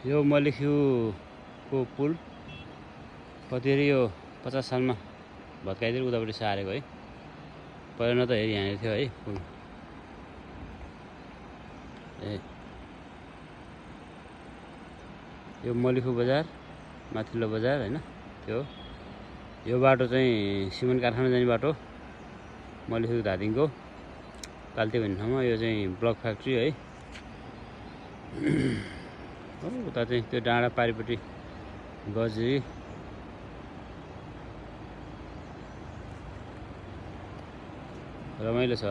यो मलिखुको पुल कति अरे यो 50 सालमा भत्काइदिएर उतापट्टि सारेको है। पहिला न त हेरि यहाँनिर थियो है पुल। यो मलिखु बजार माथिल्लो बजार हैन त्यो। यो बाटो चाहिँ सिमेन्ट कारखाना जाने बाटो मलिखु धादिङको काल्ते भन्ने ठाउँमा। यो चाहिँ ब्लक फ्याक्ट्री है। उता चाहिँ त्यो डाँडा पारिपट्टि गजरी रमाइलो छ।